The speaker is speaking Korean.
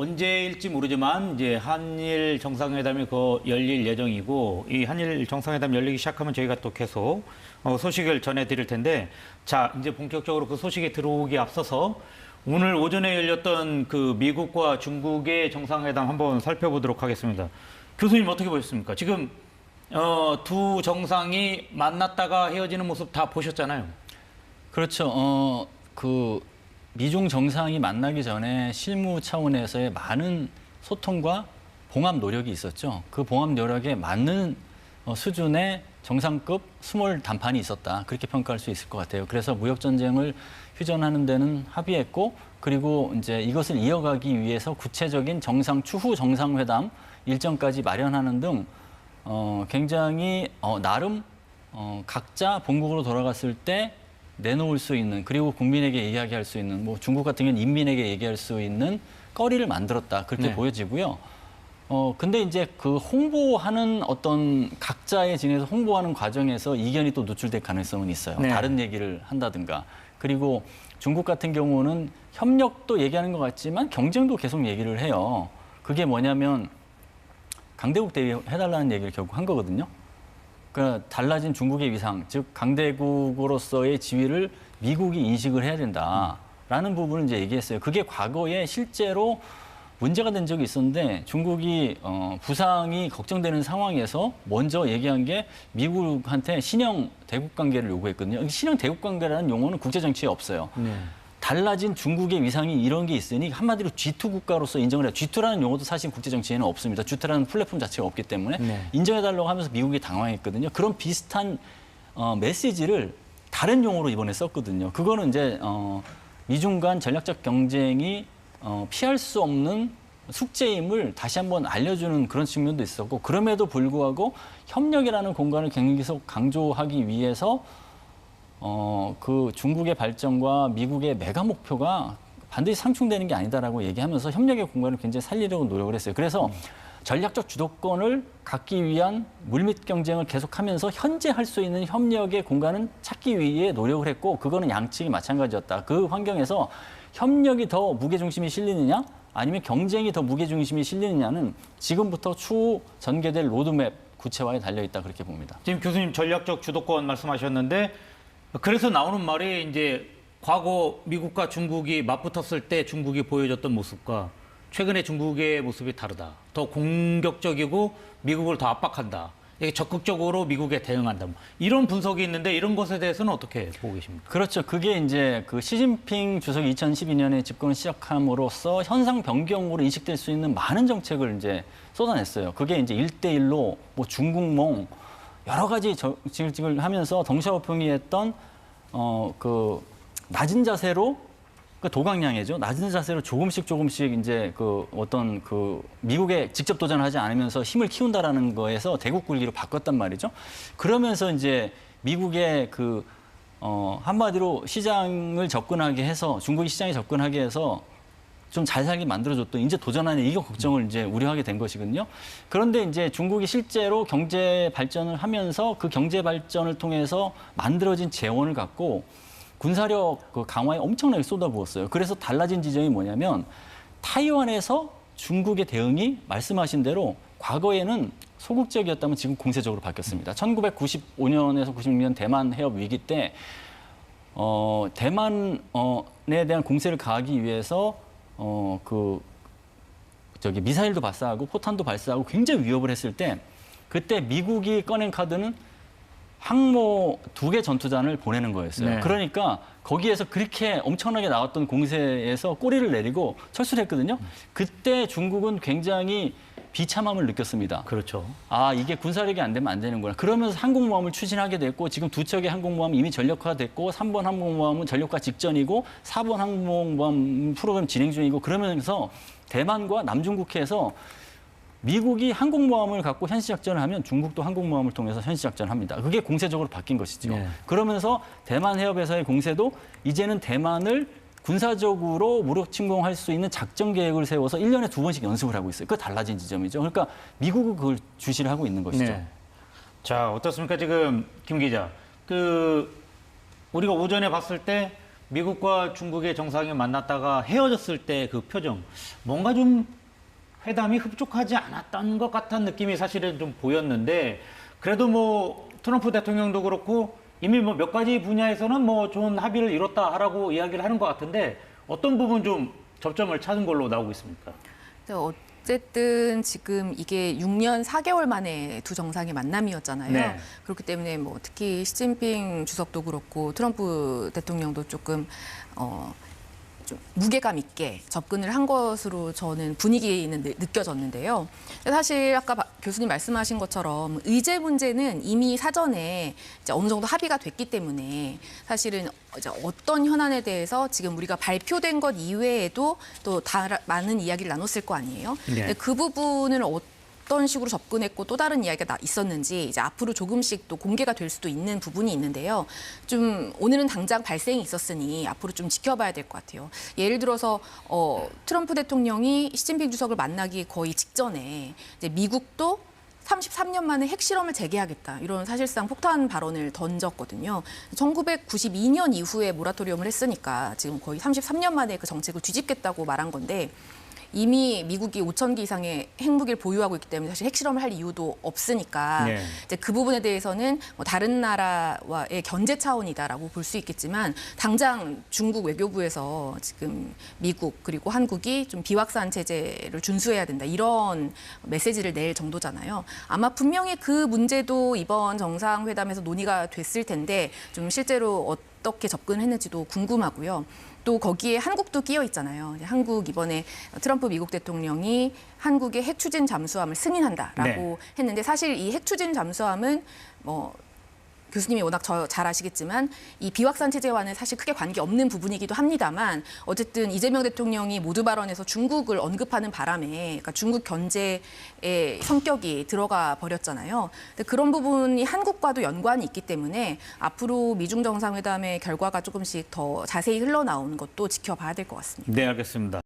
언제일지 모르지만 이제 한일 정상회담이 열릴 예정이고 이 한일 정상회담 열리기 시작하면 저희가 또 계속 소식을 전해드릴 텐데 자 이제 본격적으로 그 소식에 들어오기 앞서서 오늘 오전에 열렸던 그 미국과 중국의 정상회담 한번 살펴보도록 하겠습니다. 교수님 어떻게 보셨습니까? 지금 두 정상이 만났다가 헤어지는 모습 다 보셨잖아요. 그렇죠. 미중 정상이 만나기 전에 실무 차원에서의 많은 소통과 봉합 노력이 있었죠. 그 봉합 노력에 맞는 수준의 정상급 스몰談判이 있었다. 그렇게 평가할 수 있을 것 같아요. 그래서 무역 전쟁을 휴전하는 데는 합의했고, 그리고 이제 이것을 이어가기 위해서 구체적인 추후 정상회담 일정까지 마련하는 등 굉장히 나름 각자 본국으로 돌아갔을 때 내놓을 수 있는, 그리고 국민에게 이야기할 수 있는, 뭐 중국 같은 경우는 인민에게 얘기할 수 있는 거리를 만들었다. 그렇게 네. 보여지고요. 근데 이제 그 홍보하는 어떤 각자의 진에서 홍보하는 과정에서 이견이 또 노출될 가능성은 있어요. 네. 다른 얘기를 한다든가. 그리고 중국 같은 경우는 협력도 얘기하는 것 같지만 경쟁도 계속 얘기를 해요. 그게 뭐냐면 강대국 대위 해달라는 얘기를 결국 한 거거든요. 그러니까 달라진 중국의 위상, 즉 강대국으로서의 지위를 미국이 인식을 해야 된다라는 부분을 이제 얘기했어요. 그게 과거에 실제로 문제가 된 적이 있었는데 중국이 부상이 걱정되는 상황에서 먼저 얘기한 게 미국한테 신형 대국 관계를 요구했거든요. 신형 대국 관계라는 용어는 국제 정치에 없어요. 네. 달라진 중국의 위상이 이런 게 있으니 한마디로 G2 국가로서 인정을 해요. G2라는 용어도 사실 국제 정치에는 없습니다. G2라는 플랫폼 자체가 없기 때문에 네. 인정해달라고 하면서 미국이 당황했거든요. 그런 비슷한 메시지를 다른 용어로 이번에 썼거든요. 그거는 이제 미중 간 전략적 경쟁이 피할 수 없는 숙제임을 다시 한번 알려주는 그런 측면도 있었고, 그럼에도 불구하고 협력이라는 공간을 계속 강조하기 위해서 그 중국의 발전과 미국의 메가 목표가 반드시 상충되는 게 아니다라고 얘기하면서 협력의 공간을 굉장히 살리려고 노력을 했어요. 그래서 전략적 주도권을 갖기 위한 물밑 경쟁을 계속하면서 현재 할 수 있는 협력의 공간은 찾기 위해 노력을 했고, 그거는 양측이 마찬가지였다. 그 환경에서 협력이 더 무게중심이 실리느냐 아니면 경쟁이 더 무게중심이 실리느냐는 지금부터 추후 전개될 로드맵 구체화에 달려있다, 그렇게 봅니다. 지금 교수님 전략적 주도권 말씀하셨는데 그래서 나오는 말이 이제 과거 미국과 중국이 맞붙었을 때 중국이 보여줬던 모습과 최근에 중국의 모습이 다르다. 더 공격적이고 미국을 더 압박한다. 이게 적극적으로 미국에 대응한다. 이런 분석이 있는데 이런 것에 대해서는 어떻게 보고 계십니까? 그렇죠. 그게 이제 그 시진핑 주석이 2012년에 집권을 시작함으로써 현상 변경으로 인식될 수 있는 많은 정책을 이제 쏟아냈어요. 그게 이제 1대1로 뭐 중국몽 여러 가지 정책을 하면서 덩샤오핑이했던 그 낮은 자세로 그 도강량이죠. 낮은 자세로 조금씩 이제 그 어떤 그 미국에 직접 도전하지 않으면서 힘을 키운다라는 거에서 대국 굴기로 바꿨단 말이죠. 그러면서 이제 미국의 그 한마디로 시장을 접근하게 해서 중국이 시장에 접근하게 해서 좀 잘 살게 만들어줬더니 이제 도전하는 이거 걱정을 이제 우려하게 된 것이거든요. 그런데 이제 중국이 실제로 경제 발전을 하면서 그 경제 발전을 통해서 만들어진 재원을 갖고 군사력 강화에 엄청나게 쏟아부었어요. 그래서 달라진 지점이 뭐냐면 타이완에서 중국의 대응이 말씀하신 대로 과거에는 소극적이었다면 지금 공세적으로 바뀌었습니다. 1995년에서 96년 대만 해협 위기 때 대만에 대한 공세를 가하기 위해서 미사일도 발사하고 포탄도 발사하고 굉장히 위협을 했을 때 그때 미국이 꺼낸 카드는 항모 2개 전투단을 보내는 거였어요. 네. 그러니까 거기에서 그렇게 엄청나게 나왔던 공세에서 꼬리를 내리고 철수를 했거든요. 그때 중국은 굉장히 비참함을 느꼈습니다. 그렇죠. 아, 이게 군사력이 안 되면 안 되는구나. 그러면서 항공모함을 추진하게 됐고 지금 두 척의 항공모함이 이미 전력화됐고 3번 항공모함은 전력화 직전이고 4번 항공모함 프로그램 진행 중이고 그러면서 대만과 남중국해에서 미국이 항공모함을 갖고 현시작전을 하면 중국도 항공모함을 통해서 현시작전을 합니다. 그게 공세적으로 바뀐 것이죠. 네. 그러면서 대만 해협에서의 공세도 이제는 대만을 군사적으로 무력 침공할 수 있는 작전 계획을 세워서 1년에 2번씩 연습을 하고 있어요. 그거 달라진 지점이죠. 그러니까 미국은 그걸 주시를 하고 있는 것이죠. 네. 자, 어떻습니까? 지금 김 기자. 우리가 오전에 봤을 때 미국과 중국의 정상이 만났다가 헤어졌을 때 그 표정, 뭔가 좀 회담이 흡족하지 않았던 것 같은 느낌이 사실은 좀 보였는데, 그래도 뭐 트럼프 대통령도 그렇고 이미 뭐 몇 가지 분야에서는 뭐 좋은 합의를 이뤘다라고 이야기를 하는 것 같은데, 어떤 부분 좀 접점을 찾은 걸로 나오고 있습니까? 어쨌든 지금 이게 6년 4개월 만에 두 정상의 만남이었잖아요. 네. 그렇기 때문에 뭐 특히 시진핑 주석도 그렇고 트럼프 대통령도 조금 좀 무게감 있게 접근을 한 것으로 저는 분위기는 느껴졌는데요. 사실 아까 교수님 말씀하신 것처럼 의제 문제는 이미 사전에 이제 어느 정도 합의가 됐기 때문에 사실은 이제 어떤 현안에 대해서 지금 우리가 발표된 것 이외에도 또 많은 이야기를 나눴을 거 아니에요. 네. 근데 그 부분을 어떤 식으로 접근했고 또 다른 이야기가 있었는지 이제 앞으로 조금씩 또 공개가 될 수도 있는 부분이 있는데요. 좀 오늘은 당장 발생이 있었으니 앞으로 좀 지켜봐야 될 것 같아요. 예를 들어서 트럼프 대통령이 시진핑 주석을 만나기 거의 직전에 이제 미국도 33년 만에 핵실험을 재개하겠다. 이런 사실상 폭탄 발언을 던졌거든요. 1992년 이후에 모라토리엄을 했으니까 지금 거의 33년 만에 그 정책을 뒤집겠다고 말한 건데 이미 미국이 5,000기 이상의 핵무기를 보유하고 있기 때문에 사실 핵실험을 할 이유도 없으니까 네. 이제 그 부분에 대해서는 뭐 다른 나라와의 견제 차원이다라고 볼 수 있겠지만 당장 중국 외교부에서 지금 미국 그리고 한국이 좀 비확산 체제를 준수해야 된다 이런 메시지를 낼 정도잖아요. 아마 분명히 그 문제도 이번 정상회담에서 논의가 됐을 텐데 좀 실제로 어떻게 접근했는지도 궁금하고요. 또 거기에 한국도 끼어 있잖아요. 한국 이번에 트럼프 미국 대통령이 한국의 핵 추진 잠수함을 승인한다라고 했는데 사실 이 핵 추진 잠수함은 뭐 교수님이 워낙 잘 아시겠지만 이 비확산 체제와는 사실 크게 관계없는 부분이기도 합니다만 어쨌든 이재명 대통령이 모두 발언에서 중국을 언급하는 바람에 그러니까 중국 견제의 성격이 들어가 버렸잖아요. 근데 그런 부분이 한국과도 연관이 있기 때문에 앞으로 미중 정상회담의 결과가 조금씩 더 자세히 흘러나오는 것도 지켜봐야 될 것 같습니다. 네, 알겠습니다.